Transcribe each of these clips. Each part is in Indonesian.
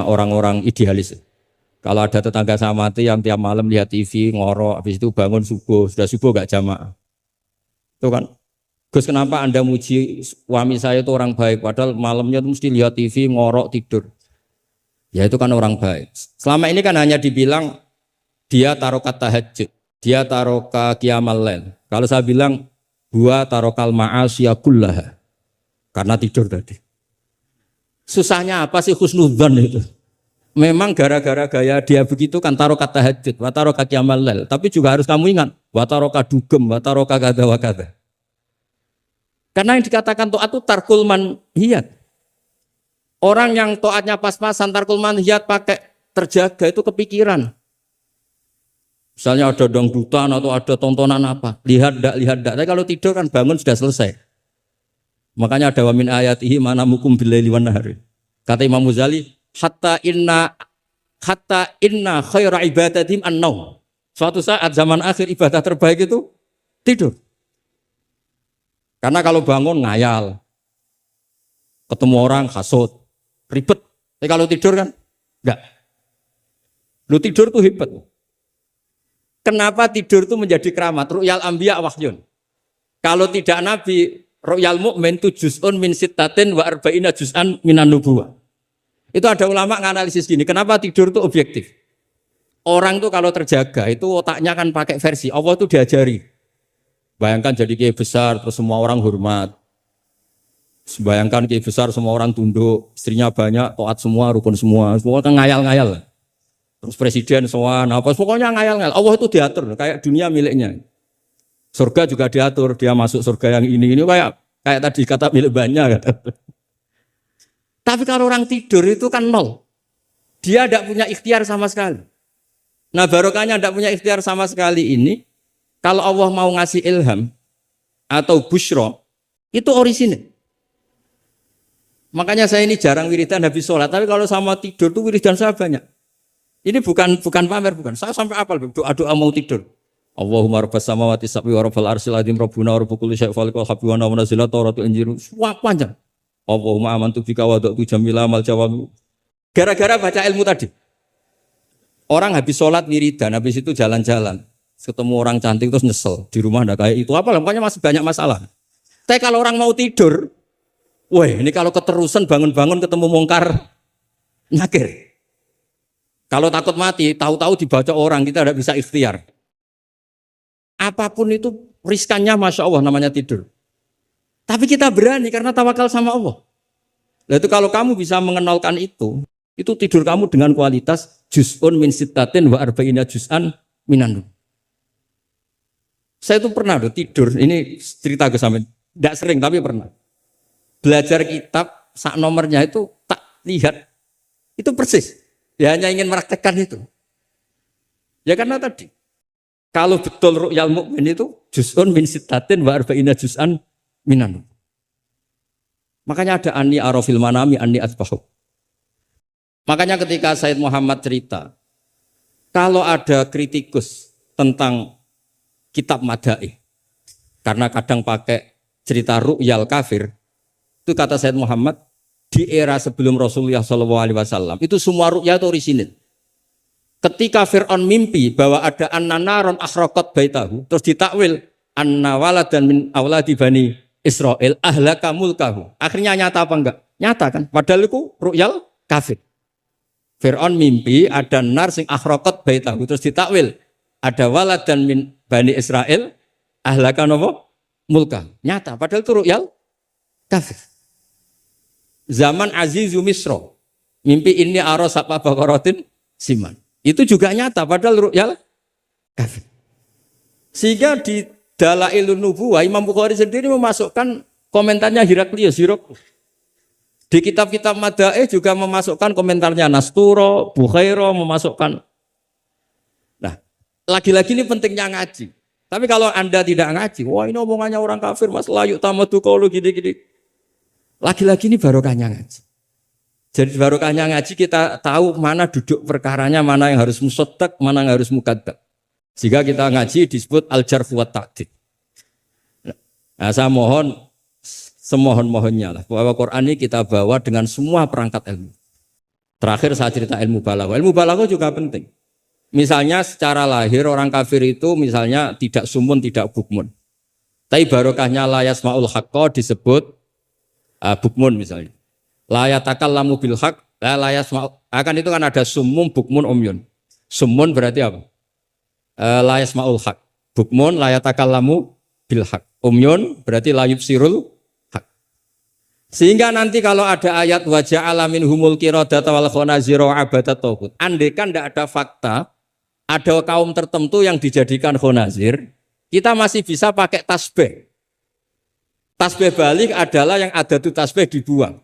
orang-orang idealis. Kalau ada tetangga saya mati yang tiap malam lihat TV, ngorok, habis itu bangun subuh, sudah subuh gak jamaah. Itu kan, Gus kenapa Anda muji suami saya itu orang baik, padahal malamnya itu mesti lihat TV, ngorok, tidur. Ya itu kan orang baik. Selama ini kan hanya dibilang dia tarokat tahajud, dia taroka qiyamal lail. Kalau saya bilang, gua tarokal ma'asya kullaha, karena tidur tadi. Susahnya apa sih husnudzon itu? Memang gara-gara gaya dia begitu kan tarokat tahajud, wa taroka qiyamal lail. Tapi juga harus kamu ingat, wa taroka dugem, wa taroka kada wa kada. Karena yang dikatakan taat itu tarkul manhiyat. Orang yang taatnya pas-pasan tarkul manhiyat pakai terjaga itu kepikiran. Misalnya ada dangdutan atau ada tontonan apa, lihat dak. Tapi kalau tidur kan bangun sudah selesai. Makanya ada wa min ayatihi manamukum billaili wan nahari. Kata Imam Ghazali, hatta inna khaira ibadatim an-naum. Suatu saat zaman akhir ibadah terbaik itu tidur. Karena kalau bangun ngayal, ketemu orang hasut, ribet. Tapi kalau tidur kan enggak. Lu tidur tuh hebat. Kenapa tidur itu menjadi keramat? Ru'yal anbiya wahyun. Kalau tidak nabi, ru'yal mu'min itu juz'un min sittatin wa arba'ina juz'an minan nubuwah. Itu ada ulama nganalisis gini, kenapa tidur itu objektif? Orang tuh kalau terjaga, itu otaknya kan pakai versi, Allah tuh diajari. Bayangkan jadi kiai besar, terus semua orang hormat. Bayangkan kiai besar, semua orang tunduk, istrinya banyak, taat semua, rukun semua kan ngayal-ngayal. Terus presiden semua, pokoknya ngayal-ngayal. Allah itu diatur, kayak dunia miliknya. Surga juga diatur, dia masuk surga yang ini kayak tadi kata milik banyak. Tapi kalau orang tidur itu kan nol. Dia tidak punya ikhtiar sama sekali. Nah barokahnya tidak punya ikhtiar sama sekali ini, kalau Allah mau ngasih ilham atau busyra, itu orisinil. Makanya saya ini jarang wiridan habis sholat, tapi kalau sama tidur tuh wiridan saya banyak. Ini bukan pamer, bukan. Saya sampai apal doa-doa mau tidur. Allahumma rabbas samawati sab'i wa rabbal arsyil azim rabbuna wa rabb kulli syai'in khaliqul habbi wa nazzala tawratu injil. Wah panjang. Allahumma amantu bika wa da'tu jamila mal jawab. Gara-gara baca ilmu tadi. Orang habis sholat wiridan, habis itu jalan-jalan. Ketemu orang cantik terus nyesel. Di rumah enggak kayak itu. Apa pokoknya masih banyak masalah. Tapi kalau orang mau tidur, wah ini kalau keterusan bangun-bangun ketemu mungkar, nyakir. Kalau takut mati, tahu-tahu dibaca orang, kita tidak bisa ikhtiar. Apapun itu riskannya Masya Allah namanya tidur. Tapi kita berani karena tawakal sama Allah. Nah itu kalau kamu bisa mengenalkan itu tidur kamu dengan kualitas juz'un min sittatin wa arba'ina juz'an minan. Saya itu pernah tidur, ini cerita ke sampean. Tidak sering tapi pernah. Belajar kitab, sak nomornya itu tak lihat. Itu persis. Dia hanya ingin meraktekkan itu. Ya karena tadi. Kalau betul ru'yal mu'min itu juz'un min sittatin wa arba'ina juz'an minan. Makanya ada anni arafil manami anni asbahu. Makanya ketika Said Muhammad cerita, kalau ada kritikus tentang kitab Madaih, karena kadang pakai cerita ru'yal kafir, itu kata Said Muhammad, di era sebelum Rasulullah SAW, itu semua ru'ya itu orisinil. Ketika Fir'aun mimpi bahwa ada an-naron akhraqat baitahu, terus ditakwil anna waladan min awladi bani Israel ahlaka mulkahu. Akhirnya nyata apa enggak? Nyata kan? Padahal itu ru'yal kafir. Fir'aun mimpi ada nar sing akhraqat baitahu, terus ditakwil ada waladan min bani Israel ahlaka napa? Mulkahu. Nyata, padahal itu ru'yal kafir. Zaman Azizu Misro, mimpi ini aros apa bakaratin siman. Itu juga nyata, padahal ru'yal kafir. Sehingga di Dalailun Nubuwah, Imam Bukhari sendiri memasukkan komentarnya Heraklius. Di kitab-kitab Madaih juga memasukkan komentarnya Nasturo, Bukhairo memasukkan. Nah, lagi-lagi ini pentingnya ngaji. Tapi kalau Anda tidak ngaji, wah ini omongannya orang kafir, mas layu tamadu qaulu gini-gini. Lagi-lagi ini barokahnya ngaji. Jadi barokahnya ngaji kita tahu mana duduk perkaranya, mana yang harus musaddaq, mana yang harus mukadzab. Jika kita ngaji disebut al-jarh wa ta'dil. Nah, saya mohon semohon-mohonnya lah bahwa Quran ini kita bawa dengan semua perangkat ilmu. Terakhir saya cerita ilmu balaghah. Ilmu balaghah juga penting. Misalnya secara lahir orang kafir itu misalnya tidak sumun, tidak bukmun. Tapi barokahnya la yasmaul haqqa disebut bukmun misalnya. La yatakallamu bil haqq, la yasmaul. Akan itu kan ada sumum, bukmun, umyun. Sumun berarti apa? La yasmaul haqq. Bukmun la yatakallamu bil haqq. Umyun berarti la yubsirul haqq. Sehingga nanti kalau ada ayat wa ja'ala minhumul qiradata wal khanazira abadat taghut. Andaikan tidak ada fakta, ada kaum tertentu yang dijadikan khonazir, kita masih bisa pakai tasbih. Tasbih balik adalah yang ada itu tasbih dibuang.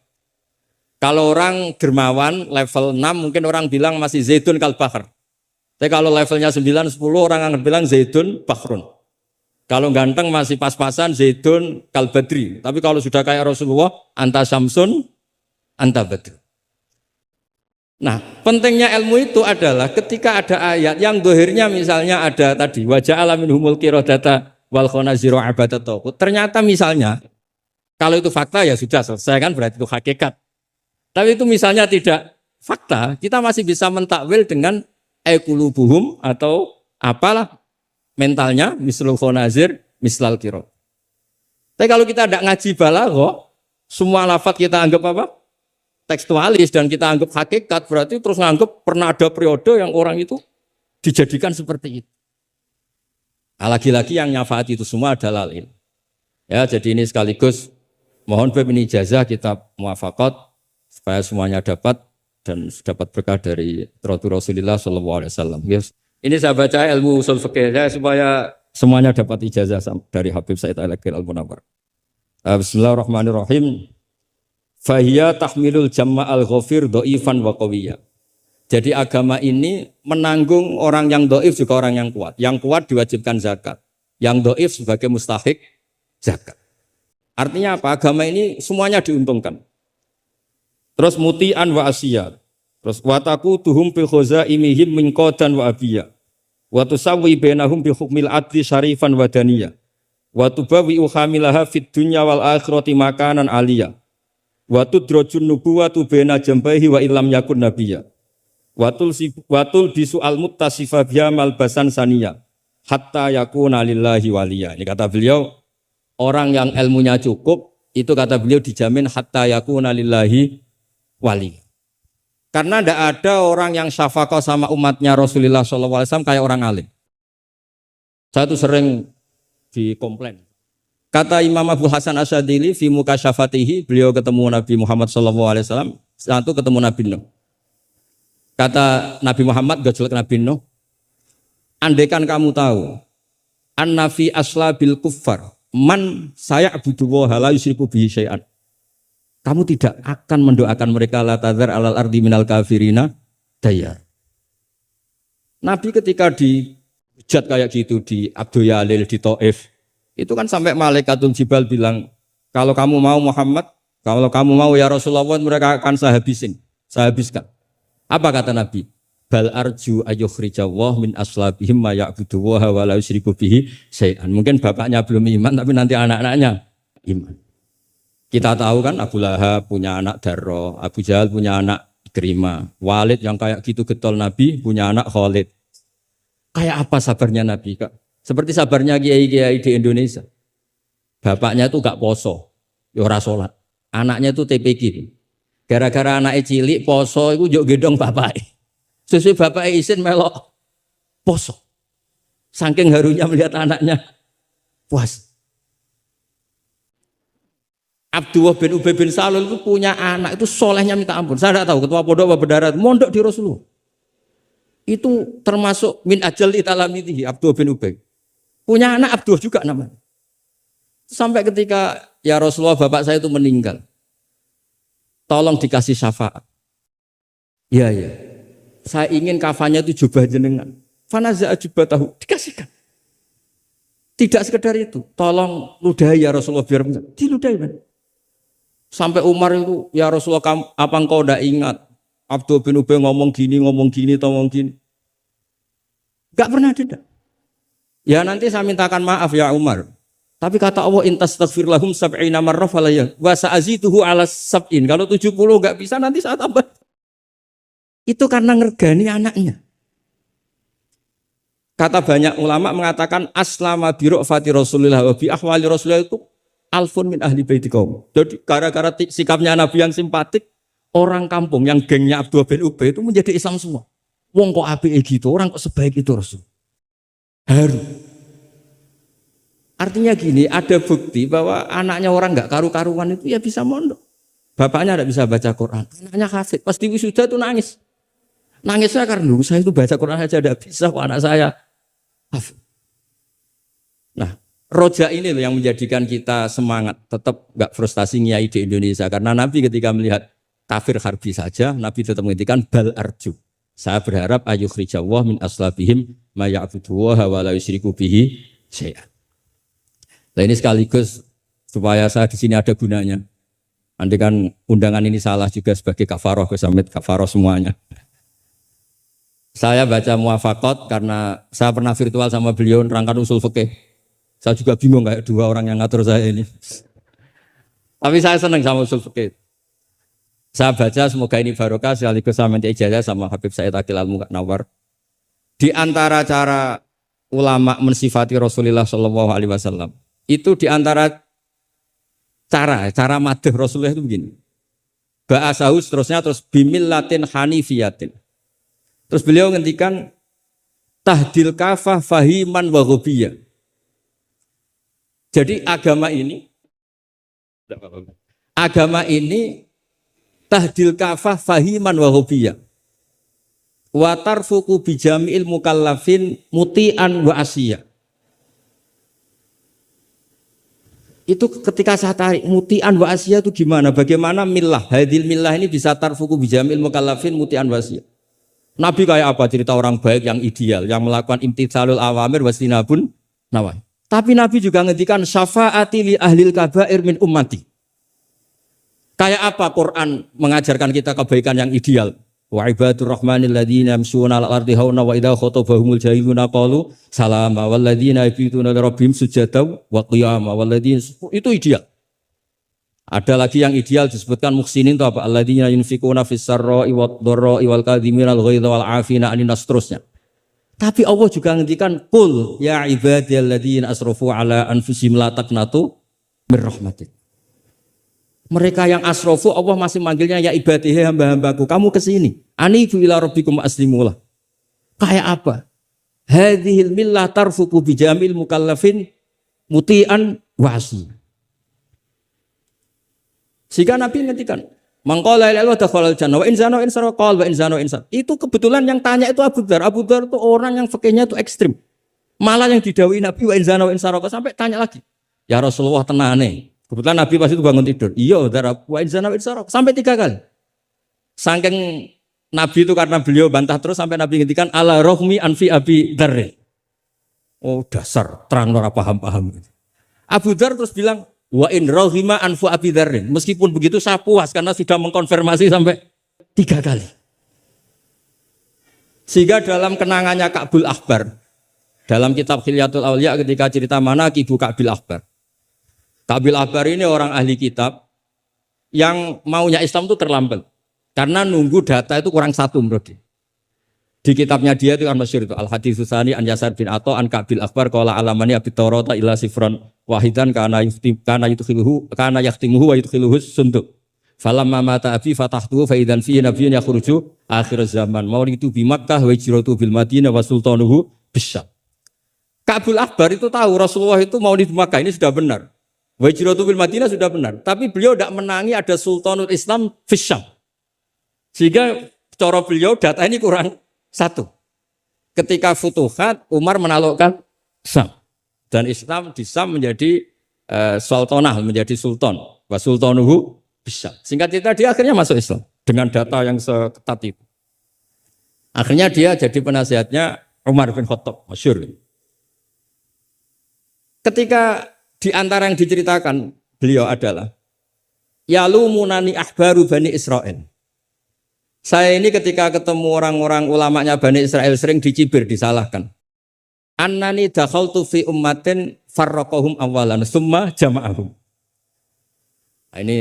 Kalau orang dermawan level 6 mungkin orang bilang masih zaitun kal bahr. Tapi kalau levelnya 9, 10 orang akan bilang zaitun bahrun. Kalau ganteng masih pas-pasan zaitun kal badri. Tapi kalau sudah kayak Rasulullah anta syamsun anta badr. Nah, pentingnya ilmu itu adalah ketika ada ayat yang dohirnya misalnya ada tadi wajah alamin humul qiradata wal khonazira abadat taghut. Ternyata misalnya kalau itu fakta ya sudah selesai kan, berarti itu hakikat. Tapi itu misalnya tidak fakta, kita masih bisa mentakwil dengan qulubuhum atau apalah mentalnya mislul khonazir mislal qirad. Tapi kalau kita tidak ngaji balaghah, semua lafaz kita anggap apa? Tekstualis dan kita anggap hakikat, berarti terus nganggap pernah ada periode yang orang itu dijadikan seperti itu. Nah, lagi-lagi yang nyafaat itu semua adalah ilmu. Ya, jadi ini sekaligus mohon bab ini ijazah kitab muwafaqat supaya semuanya dapat dan dapat berkah dari Rasulullah SAW. Yes. Ini saya baca ilmu usul fikih saya supaya semuanya dapat ijazah dari Habib Said Al-Akhir Al-Munawwar. Bismillahirrahmanirrahim. Fahiya tahmilul jamma al-ghafir dhaifan wa qawiyya. Jadi agama ini menanggung orang yang dhaif juga orang yang kuat. Yang kuat diwajibkan zakat, yang dhaif sebagai mustahik zakat. Artinya apa? Agama ini semuanya diuntungkan. Terus muti'an wa asiyat. Terus wataku tuhum fil khazaimihim min qadan wa abiyya. Wa tusawwi bainahum bi hukmil adli syarifan wa daniyya. Wa tubawi uhamilaha fid dunya wal akhirati makanan aliyya. Wa tudrajun nubuwatu baina jambaihi wa illam yakun nabiyya. Wa tul bisu al muttasifa biha malbasan saniyya hatta yakuna lillahi waliya. Ini kata beliau, orang yang ilmunya cukup itu kata beliau dijamin hatta yakuna lillahi waliya. Karena tidak ada orang yang syafaqah sama umatnya Rasulullah SAW kayak orang alim. Saya itu sering dikomplain. Kata Imam Abu Hasan Asyadili fi mukasyafatihi, beliau ketemu Nabi Muhammad SAW, satu ketemu Nabi Nuh. Kata Nabi Muhammad gojolek Nabi Nuh, andaikan kamu tahu anna fi aslabil kuffar man saya'budu wa la yusyriku bihi syai'an. Kamu tidak akan mendoakan mereka la tadzar alal ardi minal kafirina dayar. Nabi ketika dihujat kayak gitu di Abdul Yalil di Taif, itu kan sampai malaikatul jibal bilang, kalau kamu mau Muhammad, kalau kamu mau ya Rasulullah, mereka akan saya habiskan. Apa kata Nabi? Bal arju ayyukhrijallahu min aslabihim ma ya'budu wa la yusyriku bihi syai'an. Mungkin bapaknya belum iman tapi nanti anak-anaknya iman. Kita tahu kan Abu Lahab punya anak Darro, Abu Jahal punya anak Ikrimah, Walid yang kayak gitu getol Nabi punya anak Khalid. Kayak apa sabarnya Nabi, Kak? Seperti sabarnya kiai-kiai di Indonesia. Bapaknya itu gak poso, ya ora salat. Anaknya itu TPG. Gara-gara anaknya cilik poso itu njuk gendong bapaknya. Sesuai bapaknya izin melok poso. Saking harunya melihat anaknya puas. Abdullah bin Ubay bin Salul itu punya anak itu solehnya minta ampun. Saya tidak tahu ketua pondok apa berdarat mondok di Rasulullah. Itu termasuk min ajal italamitihi Abdullah bin Ubay. Punya anak Abdullah juga namanya. Sampai ketika ya Rasulullah bapak saya itu meninggal. Tolong dikasih syafaat. Ya. Saya ingin kafannya itu jubah jenengan. Fanaza jubah tahu dikasihkan. Tidak sekedar itu. Tolong ludahi ya Rasulullah biar diludahi kan. Sampai Umar itu, ya Rasulullah, apa engkau tidak ingat? Abdul bin Ubay ngomong gini, ngomong gini. Gak pernah ada. Ya nanti saya mintakan maaf ya Umar. Tapi kata Allah, intastaghfir lahum sab'ina marrah falayya wa sa'azituhu ala sab'in. Kalau 70 gak bisa, nanti saya tambah. Itu karena ngergani anaknya. Kata banyak ulama mengatakan aslama bi ra'fati Rasulillah wa bi ahwali Rasulillah itu alfun min ahli baiti kaum. Jadi gara-gara sikapnya Nabi yang simpatik, orang kampung yang gengnya Abdullah bin Ubay itu menjadi Islam semua. Wong kok apike gitu, orang kok sebaik itu Rasul. Haru. Artinya gini, ada bukti bahwa anaknya orang nggak karu-karuan itu ya bisa mondok. Bapaknya tidak bisa baca Quran, anaknya hafid. Pas di wisuda itu nangis. Nangisnya karena saya itu baca Quran aja tidak bisa kok anak saya. Nah, roja ini loh yang menjadikan kita semangat, tetap nggak frustasi nyai di Indonesia. Karena Nabi ketika melihat kafir harbi saja, Nabi tetap menghentikan bal arju. Saya berharap ayukhrijawah min aslabihim ma ya'buduwaha wa la yusyriku bihi syai'an. Nah ini sekaligus supaya saya di sini ada gunanya. Andai kan undangan ini salah juga sebagai kafaroh, kesamit kafaroh semuanya. Saya baca muwafaqat karena saya pernah virtual sama beliau nerangkan usul fikih. Saya juga bingung kayak dua orang yang ngatur saya ini. Tapi saya senang sama usul fikih. Saya baca semoga ini barokah sekaligus saya minta ijazah sama Habib Said Aqil Al-Munawwar. Di antara cara ulama mensifati Rasulullah Shallallahu Alaihi Wasallam itu di antara cara madh Rasulullah itu begini. Ba'asahu terusnya terus bimillatin hanifiyatin. Terus beliau ngendikan tahdil kafah fahiman wa ghobiyah. Jadi agama ini tahdil kafah fahiman wa ghobiyah. Wa tarfuku bijami'il mukallafin muti'an wa asiyah. Itu ketika saya tarik muti'an wa asiyah itu gimana? Bagaimana millah? Hadil millah ini bisa tarfuku bijami'il mukallafin muti'an wa asiyah. Nabi kayak apa? Cerita orang baik yang ideal, yang melakukan imtitsalul awamir wastinabun nawahi. Tapi Nabi juga ngendikan syafaati li ahlil kabair min ummati. Kayak apa Quran mengajarkan kita kebaikan yang ideal? Wa ibadur rahmanil ladzina yamshuna 'alal ardi hauna wa idza khatabahumul jahiluna qalu salama wal ladzina yabituna li rabbihim sujada wa qiyama wal ladzina itu ideal. Ada lagi yang ideal disebutkan muhsinin itu apa? Alladzina yunfikuna fis sarra'i wad dharra'i wal kadhimina al ghaidha wal 'afina 'anil nas terusnya. Tapi Allah juga ngendikan qul ya ibadiyalladzina asrafu 'ala anfusihim la taqnatu mir rahmatik. Mereka yang asrafu Allah masih manggilnya ya ibadihi hamba-hambaku, kamu ke sini. Anibu ila rabbikum aslimulah. Kayak apa? Hadhil millah tarfuqu bijamil mukallafin muti'an wasi. Sehingga Nabi ngertikan, mangqala la ilaha illallah jannah wa in zana wa in sarqa wa in zana wa in sar. Itu kebetulan yang tanya itu Abu Dzar. Abu Dzar itu orang yang fikihnya itu ekstrim. Malah yang didhawuhi Nabi wa in zana wa in sarqa sampai tanya lagi. Ya Rasulullah tenane. Kebetulan Nabi pas itu bangun tidur. Iya, Dzar wa in zana wa in sarqa sampai 3 kali. Saking Nabi itu karena beliau bantah terus sampai Nabi ngendikan ala rohmi anfi Abi Dzar. Oh, dasar terang ora paham-paham. Abu Dzar terus bilang wa in rohima anfu Abi Dzarrin. Meskipun begitu saya puas karena sudah mengkonfirmasi sampai 3 kali. Sehingga dalam kenangannya Ka'bul Ahbar, dalam kitab Khilyatul Auliya ketika cerita manaqibu Ka'bil Ahbar. Ka'bil Ahbar ini orang ahli kitab yang maunya Islam itu terlambat. Karena nunggu data itu kurang 1 menurut dia. Di kitabnya dia itu kan masyhur itu Al-Hadits Tsani an Yasar bin Atha an Ka'bil Ahbar qala alamani abi Taurata illa sifran wahidan kana yahtimuhu wa yudkhiluhu sunduk. Falamma mata abi fatahtuhu fa idzan fihi nabiyyun yakhruju akhir zaman. Maulidu bi Makkah wa hijratu bil Madinah wa sultanuhu bisyam. Ka'bil Ahbar itu tahu Rasulullah itu maulid Makkah ini sudah benar. Wa hijratu bil Madinah sudah benar, tapi beliau tidak menangi ada sultanul Islam bisyam. Sehingga cara beliau data ini kurang 1. Ketika Futuhat, Umar menaklukkan Syam. Dan Islam di Syam menjadi sultanah, menjadi sultan. Wa sultanuhu bisyam. Singkat cerita dia akhirnya masuk Islam. Dengan data yang seketat itu. Akhirnya dia jadi penasihatnya Umar bin Khattab. Masyhur. Ketika di antara yang diceritakan beliau adalah yalumunani ahbaru Bani Israel. Saya ini ketika ketemu orang-orang ulamanya Bani Israel sering dicibir, disalahkan. Annani dakhaltu fi ummatin farraqahum awalan summa jama'ahum. Nah, ini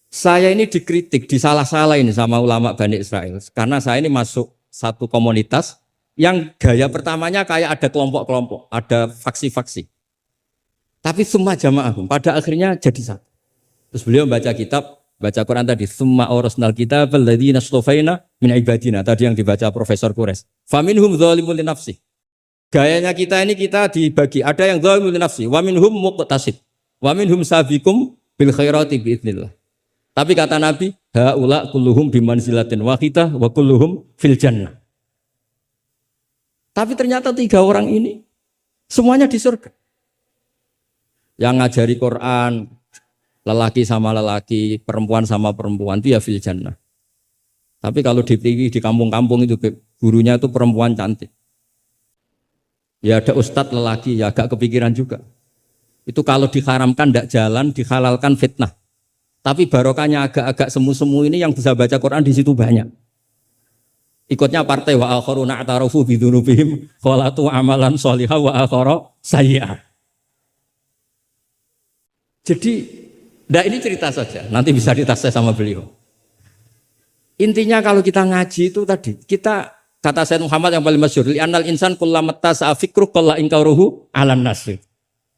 Saya ini dikritik, disalah-salah ini sama ulama Bani Israel. Karena saya ini masuk satu komunitas yang gaya pertamanya kayak ada kelompok-kelompok, ada faksi-faksi. Tapi semua jamaah pada akhirnya jadi satu. Terus beliau baca kitab, baca Quran tadi, summa awrasnal kitab alladzina astafaina min ibadina. Tadi yang dibaca Profesor Kures. Faminhum dzalimun li nafsi. Gayanya kita ini kita dibagi, ada yang dzalimun li nafsi, wa minhum muqtasid, wa minhum sabiqum bil khairati biidznillah. Tapi kata Nabi, haula kulluhum bimanzilatin wahidah wa kulluhum fil jannah. Tapi ternyata 3 orang ini semuanya di surga. Yang ngajari Quran, lelaki sama lelaki, perempuan sama perempuan, itu ya fil jannah. Tapi kalau di TV, di kampung-kampung itu gurunya itu perempuan cantik. Ya ada ustadz lelaki, ya agak kepikiran juga. Itu kalau diharamkan tidak jalan, dihalalkan fitnah. Tapi barokahnya agak-agak semu-semu ini yang bisa baca Quran di situ banyak. Ikutnya partai wa akharuna atarafu bidunubihim khalatu amalan sholihah wa akhara sayyi'ah. Jadi, ini cerita saja, nanti bisa ditas sama beliau. Intinya kalau kita ngaji itu tadi, kita kata Sayyid Muhammad yang paling masyhur, li'annal insan kullamata sa'afikruh qalla inkaruhu alan nasr.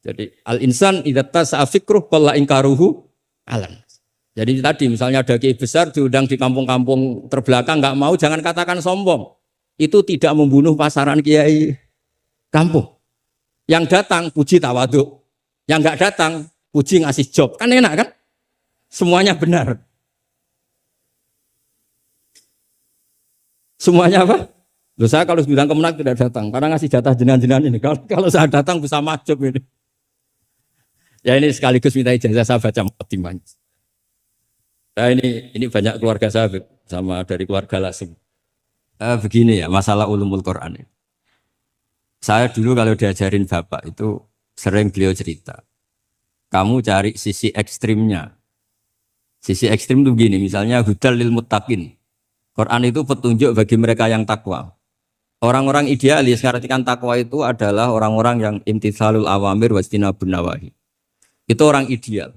Jadi, al-insan idza sa'afikruh qalla inkaruhu alan nasr. Jadi tadi misalnya ada kiai besar diundang di kampung-kampung terbelakang nggak mau, jangan katakan sombong. Itu tidak membunuh pasaran kiai kampung. Yang datang puji tawaduk, yang nggak datang puji ngasih job, kan enak kan? Semuanya benar. Semuanya apa? Loh, saya kalau bidang kemenang tidak datang, karena ngasih jatah jenengan-jenengan ini. Kalau saya datang bisa majub ini. Ya ini sekaligus minta ijazah saya baca Muqaddimahnya. Nah ini banyak keluarga saya sama dari keluarga langsung. Begini ya masalah ulumul Quran. Saya dulu kalau diajarin bapak itu sering beliau cerita. Kamu cari sisi ekstrimnya. Sisi ekstrim itu begini, misalnya hudal lil muttaqin. Quran itu petunjuk bagi mereka yang takwa. Orang-orang idealis mengartikan takwa itu adalah orang-orang yang imtitsalul awamir wajtinabun nawahi. Itu orang ideal.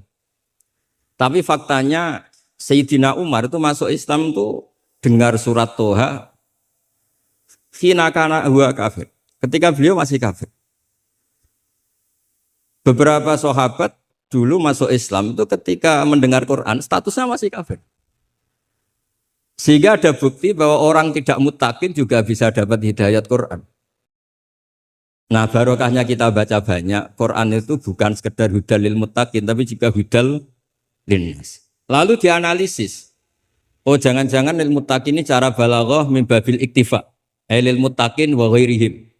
Tapi faktanya Sayyidina Umar itu masuk Islam itu dengar surat Toha hina kana huwa kafir. Ketika beliau masih kafir. Beberapa sahabat dulu masuk Islam itu ketika mendengar Quran statusnya masih kafir. Sehingga ada bukti bahwa orang tidak muttaqin juga bisa dapat hidayat Quran. Nah barokahnya kita baca banyak, Quran itu bukan sekedar hudal lil muttaqin tapi juga hudal linnas. Lalu dianalisis. Oh jangan-jangan lil muttaqin ini cara balaghah min babil iktifa. Lil muttaqin wa ghairihim.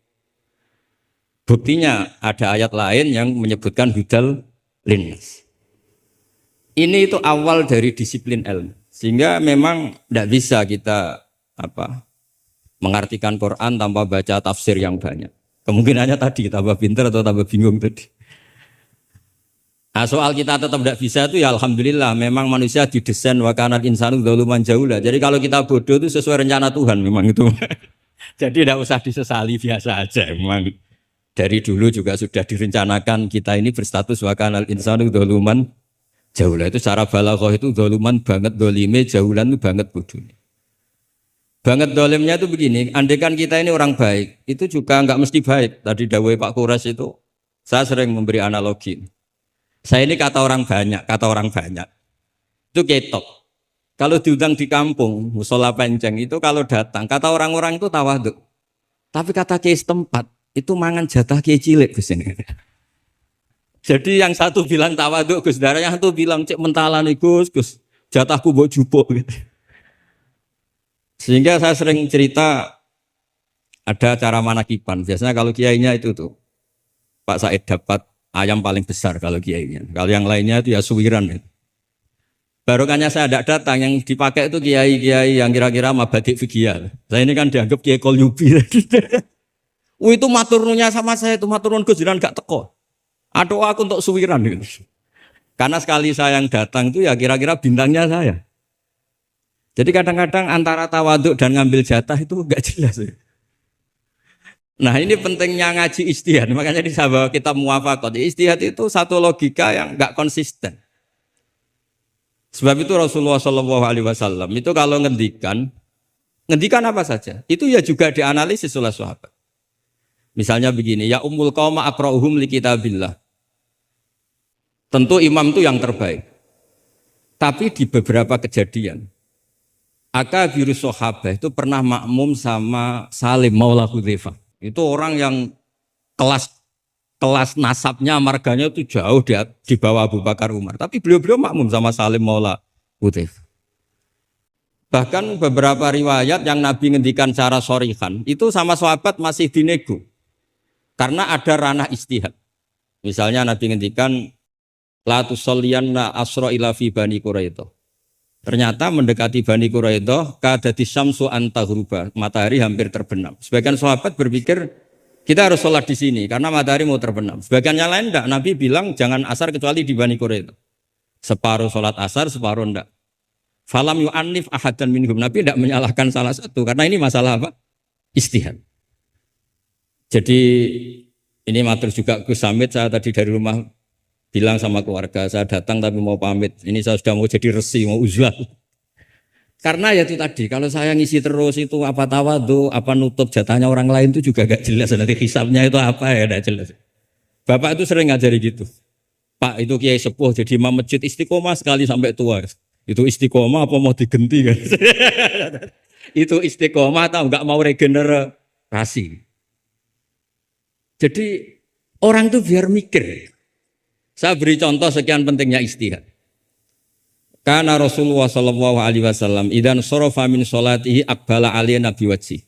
Buktinya ada ayat lain yang menyebutkan hudal linnas. Ini itu awal dari disiplin ilmu. Sehingga memang tidak bisa kita mengartikan Quran tanpa baca tafsir yang banyak. Kemungkinannya tadi tambah pintar atau tambah bingung tadi. Nah, soal kita tetap tidak bisa itu ya alhamdulillah memang manusia didesain wa kanal insanu dzaluman jahula. Jadi kalau kita bodoh itu sesuai rencana Tuhan memang itu. Jadi tidak usah disesali, biasa aja memang. Dari dulu juga sudah direncanakan kita ini berstatus wa kanal insanu dzaluman jahula. Itu secara balaghah itu dzaluman banget, dzalime, jahulan itu banget bodohnya. Banget dolimnya itu begini, andaikan kita ini orang baik, itu juga enggak mesti baik. Tadi dawuh Pak Kures itu saya sering memberi analogi. Saya ini kata orang banyak. Itu ketok. Kalau diundang di kampung, musola penceng itu kalau datang, kata orang-orang itu tawaduk. Tapi kata kiai setempat, itu mangan jatah kiai cilik Gus ini. Jadi yang satu bilang tawaduk Gus, yang satu bilang cek mentalan Gus, jatahku mbok jupuk gitu. Sehingga saya sering cerita ada acara manakiban. Biasanya kalau kiainya itu tuh Pak Said dapat ayam paling besar kalau kiainya. Kalau yang lainnya itu ya suwiran. Barokahnya saya tidak datang, yang dipakai itu kiai-kiai yang kira-kira mabadik fikih. Saya ini kan dianggap kiai kolyubi. Itu maturnunya sama saya itu maturun Gus jiran gak teko. Aduh aku untuk suwiran gitu. Karena sekali saya yang datang itu ya kira-kira bintangnya saya. Jadi kadang-kadang antara tawaduk dan ngambil jatah itu enggak jelas. Nah ini pentingnya ngaji ijtihad, makanya di sahabat kita muwafaqat. Ijtihad itu satu logika yang enggak konsisten. Sebab itu Rasulullah Shallallahu Alaihi Wasallam itu kalau ngendikan apa saja, itu ya juga dianalisis oleh sahabat. Misalnya begini, ya ummul qauma aqra'uhum li kitabillah. Tentu imam itu yang terbaik. Tapi di beberapa kejadian, akabirus sahabah itu pernah makmum sama Salim Maula Hudzaifah. Itu orang yang kelas nasabnya, marganya itu jauh di bawah Abu Bakar Umar. Tapi beliau makmum sama Salim Maula Hudzaifah. Bahkan beberapa riwayat yang Nabi ngendikan cara shorihan, itu sama sahabat masih dinego. Karena ada ranah istihad. Misalnya Nabi ngendikan la tusalliyanna asra ila fi Bani Quraidah. Ternyata mendekati Bani Quraidah kadati syamsu antahruba, matahari hampir terbenam. Sebagian sahabat berpikir kita harus sholat di sini karena matahari mau terbenam. Sebagian yang lain enggak, Nabi bilang jangan asar kecuali di Bani Quraidah. Separuh sholat asar, separuh enggak. Falam yu'annif ahadan minhum. Nabi enggak menyalahkan salah satu karena ini masalah apa? Istihad. Jadi ini matur juga Gus Samit, saya tadi dari rumah bilang sama keluarga, saya datang tapi mau pamit. Ini saya sudah mau jadi resi, mau uzlah. Karena ya itu tadi, kalau saya ngisi terus itu apa tawadu, apa nutup jatahnya orang lain itu juga gak jelas. Nanti hisabnya itu apa ya, gak jelas. Bapak itu sering ngajari gitu. Pak itu kiai sepuh jadi imam masjid istiqomah sekali sampai tua. Itu istiqomah apa mau digenti kan? Itu istiqomah atau enggak mau regenerasi. Jadi orang itu biar mikir. Saya beri contoh sekian pentingnya istihad. Karena Rasulullah Shallallahu Alaihi Wasallam idan sorofa min sholatihi akbala aliyah nabi wajhi.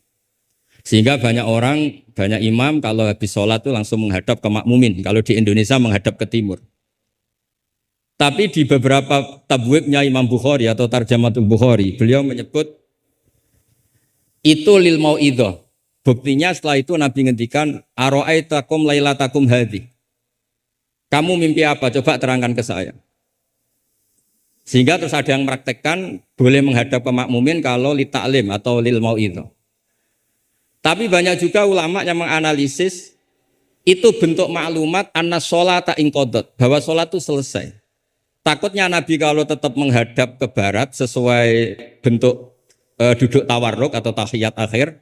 Sehingga banyak orang, banyak imam kalau habis sholat itu langsung menghadap ke makmumin. Kalau di Indonesia menghadap ke timur. Tapi di beberapa tabwibnya Imam Bukhari atau Tarjamatul Bukhari, beliau menyebut itu lil mau'idzah. Buktinya setelah itu Nabi ngendikan ara'aitakum lailatakum hadhi. Kamu mimpi apa? Coba terangkan ke saya. Sehingga terus ada yang mempraktekkan boleh menghadap ke makmumin kalau li ta'lim atau lil mau'idzah. Tapi banyak juga ulama yang menganalisis itu bentuk maklumat anna sholata inqadat, bahwa sholat itu selesai. Takutnya Nabi kalau tetap menghadap ke barat sesuai bentuk duduk tawarruk atau tahiyat akhir,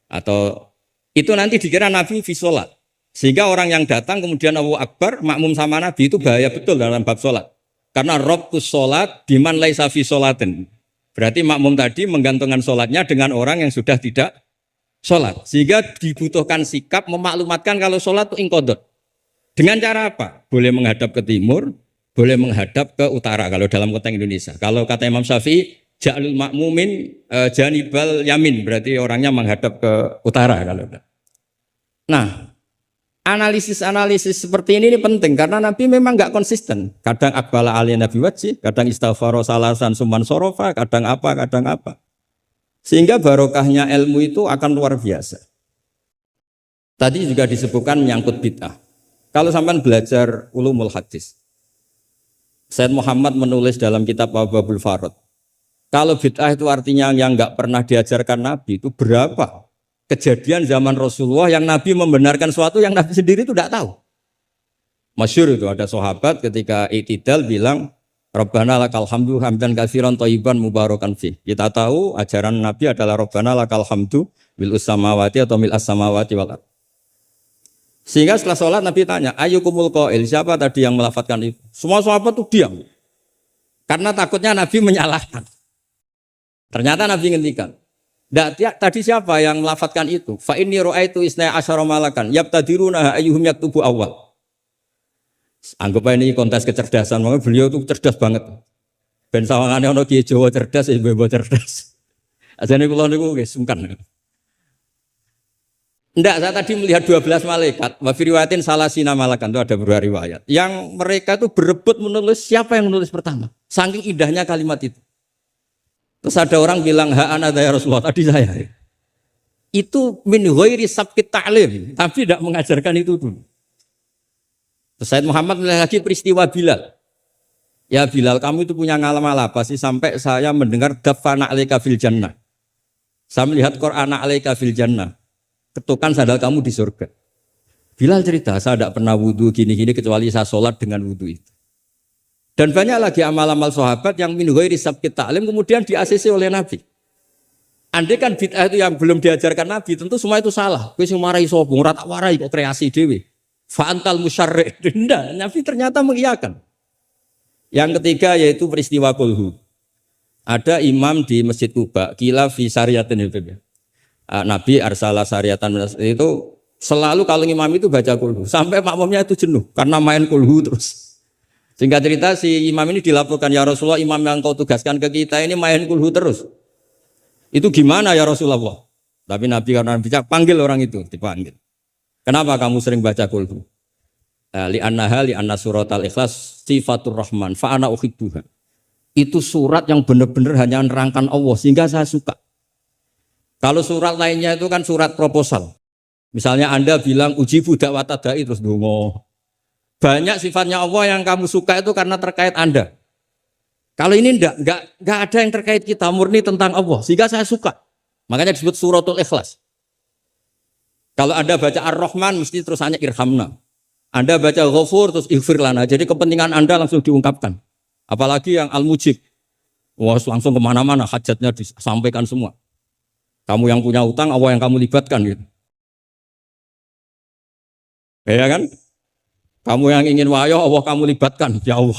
atau itu nanti dikira Nabi fi sholat. Sehingga orang yang datang kemudian Allahu Akbar makmum sama Nabi itu bahaya betul dalam bab sholat. Karena robtus sholat diman laisa fi sholatin. Berarti makmum tadi menggantungkan sholatnya dengan orang yang sudah tidak sholat. Sehingga dibutuhkan sikap memaklumatkan kalau sholat itu inqadhat. Dengan cara apa? Boleh menghadap ke timur, boleh menghadap ke utara kalau dalam konteks Indonesia. Kalau kata Imam Syafi'i, ja'alul makmumin janibal yamin, berarti orangnya menghadap ke utara kalau. Nah, analisis seperti ini penting karena Nabi memang enggak konsisten. Kadang aqbala aliyah nabi wajhi, kadang istaghfara salasan suman sorofa, kadang apa. Sehingga barokahnya ilmu itu akan luar biasa. Tadi juga disebutkan menyangkut bid'ah. Kalau sampean belajar ulumul hadis, Sayyid Muhammad menulis dalam kitab Babul Farad, kalau bid'ah itu artinya yang enggak pernah diajarkan Nabi, itu berapa kejadian zaman Rasulullah yang Nabi membenarkan sesuatu yang Nabi sendiri itu tidak tahu. Masyhur itu ada sahabat ketika i'tidal bilang Rabbana lakal hamdu hamdan katsiran thayyiban mubarakan fi. Kita tahu ajaran Nabi adalah Rabbana lakal hamdu bil samawati atau mil as-samawati wal ardh. Sehingga setelah sholat Nabi tanya, ayyukumul qail, siapa tadi yang melafadzkan itu? Semua sahabat itu diam. Karena takutnya Nabi menyalahkan. Ternyata Nabi ngendikan, tadi siapa yang melafadzkan itu? Fa inni ra'aitu isna asyara malakan yabtadiruna ayyuhum yaktubu awal. Anggap ini kontes kecerdasan, makanya beliau itu cerdas banget. Ben sawangane ana kiye Jawa cerdas, ibu cerdas. Ajane kula niku nggih sungkan. Enggak, saya tadi melihat 12 malaikat, wa fi riwayatin salasina malakan, itu ada beberapa riwayat. Yang mereka itu berebut menulis siapa yang menulis pertama. Saking indahnya kalimat itu. Terus ada orang bilang, ha ana ya Rasulullah, tadi saya. Itu min ghairi sabqit ta'lim, tapi tidak mengajarkan itu dulu. Terus Sayyid Muhammad melihat lagi peristiwa Bilal. Ya Bilal, kamu itu punya ngalaman apa sih sampai saya mendengar dafana alaika fil jannah. Saya melihat Qur'ana alaika fil jannah. Ketukan sandal kamu di surga. Bilal cerita, saya tidak pernah wudhu gini-gini kecuali saya sholat dengan wudhu itu. Dan banyak lagi amal-amal sahabat yang min ghairi sabqit ta'lim kemudian di-ACC oleh Nabi. Andai kan bid'ah itu yang belum diajarkan Nabi, tentu semua itu salah. Kowe sing marai sapa, ora tak warai kok kreasi dhewe. Fa antal musyarri'. Ndak, Nabi ternyata mengiyakan. Yang ketiga yaitu peristiwa kulhu. Ada imam di Masjid Kuba, kila fi syariatin itu. Nabi arsala syariatan itu selalu kalau imam itu baca kulhu. Sampai makmumnya itu jenuh karena main kulhu terus. Singkat cerita si imam ini dilaporkan, ya Rasulullah imam yang kau tugaskan ke kita ini main kulhu terus. Itu gimana ya Rasulullah? Tapi Nabi karena bijak panggil orang itu, dipanggil. Kenapa kamu sering baca kulhu? Li'anna surat al-ikhlas sifatur rahman fa'ana uhibbuha. Itu surat yang benar-benar hanya nerangkan Allah sehingga saya suka. Kalau surat lainnya itu kan surat proposal. Misalnya Anda bilang ujibu da'wata da'i terus dongo. Banyak sifatnya Allah yang kamu suka itu karena terkait Anda. Kalau ini enggak ada yang terkait kita, murni tentang Allah sehingga saya suka. Makanya disebut suratul ikhlas. Kalau Anda baca Ar-Rahman mesti terus hanya irhamna. Anda baca Ghafur terus ighfir lana. Jadi kepentingan Anda langsung diungkapkan. Apalagi yang Al-Mujib. Wah, langsung kemana-mana hajatnya disampaikan semua. Kamu yang punya utang, Allah yang kamu libatkan gitu. Ya kan? Kamu yang ingin wayo, Allah kamu libatkan. Ya Allah,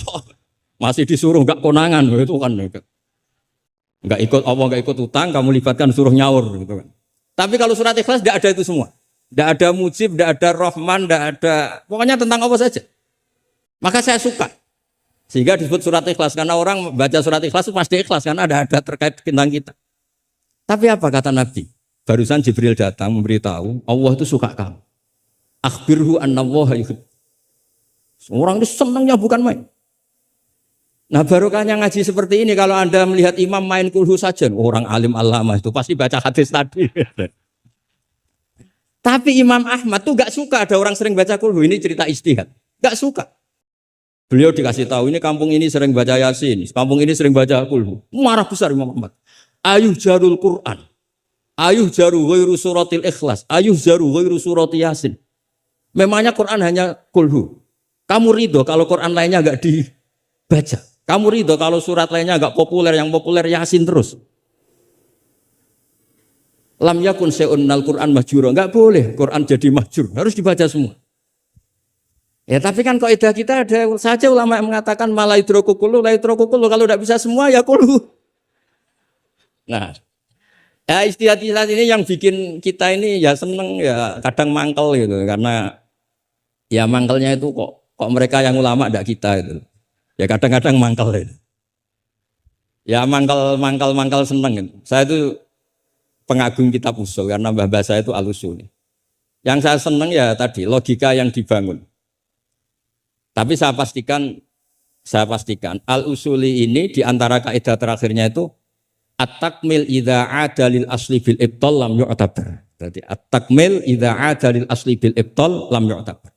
masih disuruh enggak konangan itu kan. Enggak ikut Allah, enggak ikut utang, kamu libatkan suruh nyaur gitu kan. Tapi kalau surat ikhlas enggak ada itu semua. Enggak ada mujib, enggak ada rahman, enggak ada, pokoknya tentang Allah saja. Maka saya suka. Sehingga disebut surat ikhlas karena orang baca surat ikhlas itu pasti ikhlas karena ada terkait tentang kita. Tapi apa kata Nabi? Barusan Jibril datang memberitahu Allah itu suka kamu. Akhbirhu annallaha yuhibbu. Orang itu senangnya bukan main. Nah barokahnya ngaji seperti ini kalau Anda melihat imam main kulhu saja, orang alim alama itu pasti baca hadis tadi. Tapi Imam Ahmad tuh gak suka ada orang sering baca kulhu, ini cerita ijtihad. Gak suka. Beliau dikasih tahu ini kampung ini sering baca Yasin, kampung ini sering baca kulhu. Marah besar Imam Ahmad. Ayuh jarul Quran. Ayuh jaru ghairu suratil ikhlas. Ayuh jaru ghairu surati Yasin. Memangnya Quran hanya kulhu. Kamu ridho kalau Quran lainnya enggak dibaca. Kamu ridho kalau surat lainnya enggak populer, yang populer Yasin terus. Lam yakun se'unnal Quran mahjura. Enggak boleh Quran jadi mahjur. Harus dibaca semua. Ya tapi kan kaidah kita ada saja ulama yang mengatakan malaidroku kullu, laidroku kullu. Kalau enggak bisa semua ya kullu. Nah, ya istilah-istilah ini yang bikin kita ini ya seneng ya kadang mangkel gitu. Karena ya mangkelnya itu kok mereka yang ulama enggak kita itu. Ya kadang-kadang mangkel itu. Ya mangkel seneng gitu. Saya itu pengagum kitab usul karena mbah saya itu al-usul. Yang saya seneng ya tadi logika yang dibangun. Tapi saya pastikan al-usuli ini di antara kaidah terakhirnya itu at-takmil idza ada lil asli bil ibtal lam yu'tabar. Berarti at-takmil idza ada lil asli bil ibtal lam yu'tabar.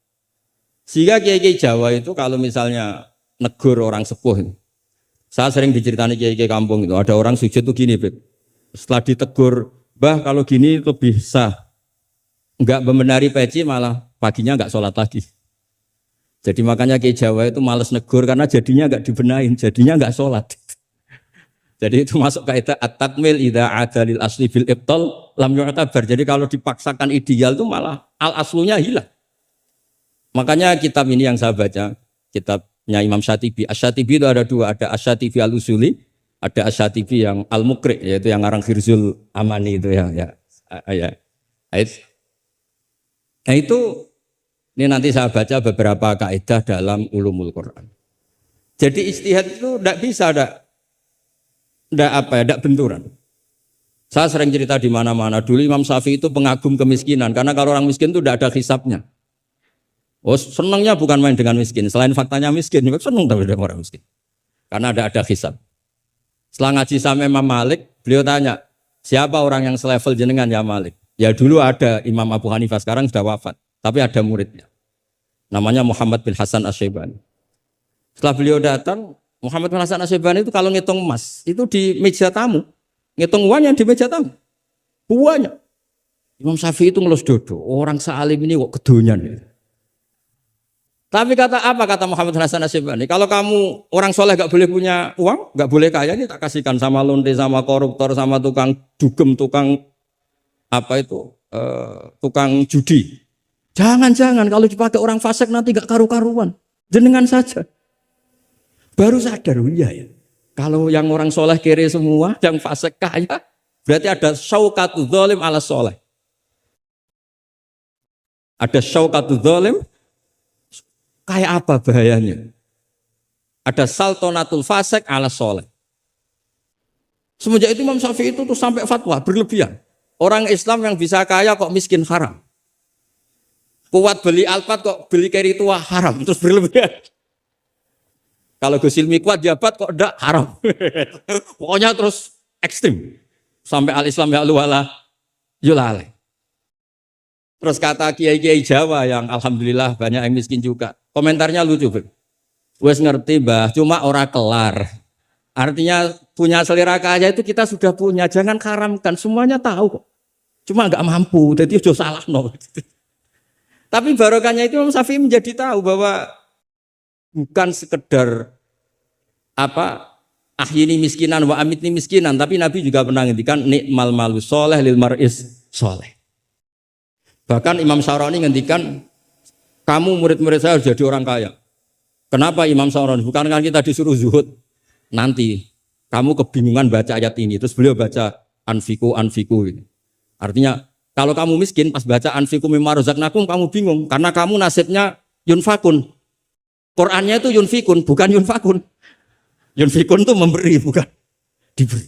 Sehingga kiai-kiai Jawa itu kalau misalnya negur orang sepuh itu. Saya sering diceritani kiai-kiai kampung itu, ada orang sujud tuh gini, Beb. Setelah ditegur, "Mbah, kalau gini itu bisa." Enggak membenari peci malah paginya enggak sholat lagi. Jadi makanya Kiai Jawa itu malas negur karena jadinya enggak dibenahin, jadinya enggak sholat. Jadi itu masuk kaidah at-takmil idza ada lil asli bil ibtal lam yu'tabar. Jadi kalau dipaksakan ideal itu malah al-aslunya hilang. Makanya kitab ini yang saya baca, kitabnya Imam Syatibi. Asy-Syatibi itu ada dua, ada Asy-Syatibi al-Usuli, ada Asy-Syatibi yang al-Muqri, yaitu yang ngarang Khirzul Amani itu ya. Nah itu ini nanti saya baca beberapa kaidah dalam ulumul Quran. Jadi ijtihad itu tidak bisa tidak benturan. Saya sering cerita di mana-mana. Dulu Imam Syafi'i itu pengagum kemiskinan karena kalau orang miskin itu tidak ada hisabnya. Oh senangnya bukan main dengan miskin. Selain faktanya miskin, senang tapi dengan orang miskin. Karena ada hisab. Setelah ngaji sama Imam Malik, beliau tanya, siapa orang yang selevel jenengan ya Malik? Ya dulu ada Imam Abu Hanifah, sekarang sudah wafat. Tapi ada muridnya. Namanya Muhammad bin Hasan Asy-Syaibani. Setelah beliau datang, Muhammad bin Hasan Asy-Syaibani itu kalau ngitung emas, itu di meja tamu. Ngitung uangnya di meja tamu. Uangnya. Imam Syafi'i itu ngelus dodo. Orang sealim ini kok kedonyan. Tapi kata Muhammad Hasan Asyibani, kalau kamu orang soleh gak boleh punya uang, gak boleh kaya, ini tak kasihkan sama lonte, sama koruptor, sama tukang dugem, tukang apa itu, tukang judi. Jangan kalau dipakai orang fasik nanti gak karu-karuan. Jenengan saja. Baru sadar, oh iya ya. Kalau yang orang soleh kere semua, yang fasik kaya, berarti ada syaukatul zalim ala soleh. Ada syaukatul zalim. Kayak apa bahayanya? Ada saltonatul fasik ala soleh. Semenjak itu Imam Syafi'i itu tuh sampai fatwa berlebihan. Orang Islam yang bisa kaya kok miskin haram. Kuat beli Alphard kok beli carry tua haram. Terus berlebihan. Kalau Gus Ilmi kuat jabat kok enggak haram. Pokoknya terus ekstrim. Sampai al-Islam ya wala yulale. Terus kata kiai-kiai Jawa yang alhamdulillah banyak yang miskin juga. Komentarnya lucu, wes ngerti bah, cuma ora kelar. Artinya punya selera kaya itu kita sudah punya, jangan haramkan. Semuanya tahu kok. Cuma nggak mampu, jadi udah salah no. Tapi barokahnya itu Imam Syafi'i menjadi tahu bahwa bukan sekedar apa ahyini miskinan wa amitni miskinan, tapi Nabi juga pernah ngendikan nikmal malu soleh lil mar'is soleh. Bahkan Imam Syarani ngendikan, kamu murid-murid saya harus jadi orang kaya. Kenapa Imam Syarani? Bukan kan kita disuruh zuhud. Nanti kamu kebingungan baca ayat ini. Terus beliau baca anfiku ini. Artinya kalau kamu miskin pas baca anfiku mimma razaqnakum kamu bingung. Karena kamu nasibnya yunfakun. Qurannya itu yunfikun, bukan yunfakun. Yunfikun itu memberi, bukan diberi.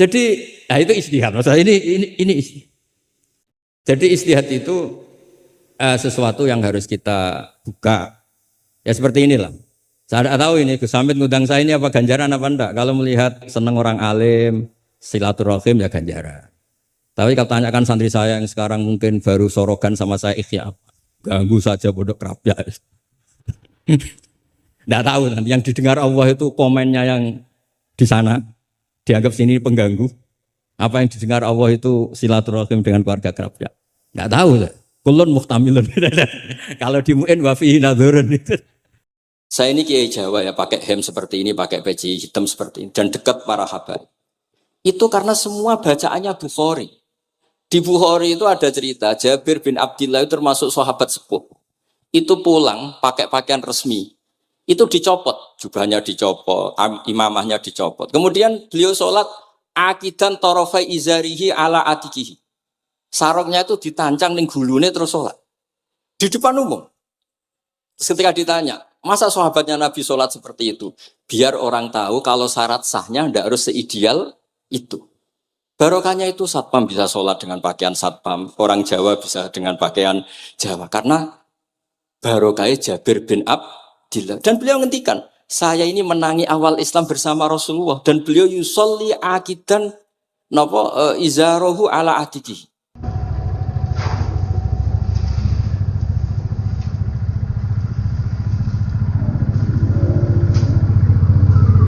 Jadi nah itu istihad. Maksudnya ini istihad. Jadi istihad itu sesuatu yang harus kita buka. Ya seperti inilah. Saya tidak tahu ini Gus Hamid ngundang saya ini apa ganjaran apa enggak. Kalau melihat senang orang alim, silaturahim ya ganjaran. Tapi kalau tanyakan santri saya yang sekarang mungkin baru sorogan sama saya ikhya apa? Ganggu saja bodoh kerapnya. Tidak tahu nanti yang didengar Allah itu komennya yang di sana dianggap sini pengganggu. Apa yang didengar Allah itu silaturahim dengan keluarga kerapnya. Tidak tahu. Kulun muhtamilun. Kalau di mu'in wafihi nadhurun itu. Saya ini kiai Jawa ya, pakai hem seperti ini, pakai peci hitam seperti ini, dan dekat para habaib. Itu karena semua bacaannya Bukhari. Di Bukhari itu ada cerita, Jabir bin Abdillah itu termasuk sahabat sepuh. Itu pulang pakai pakaian resmi. Itu dicopot, jubahnya dicopot, imamahnya dicopot. Kemudian beliau sholat, akidan torofai izarihi ala atikihi. Saroknya itu ditancang ning gulune terus sholat. Di depan umum. Ketika ditanya, masa sahabatnya Nabi sholat seperti itu? Biar orang tahu kalau syarat sahnya tidak harus seideal itu. Barokahnya itu satpam bisa sholat dengan pakaian satpam. Orang Jawa bisa dengan pakaian Jawa. Karena barokahnya Jabir bin Abdillah. Dan beliau ngendikan, saya ini menangi awal Islam bersama Rasulullah. Dan beliau yusolli akidan izarohu ala atikihi.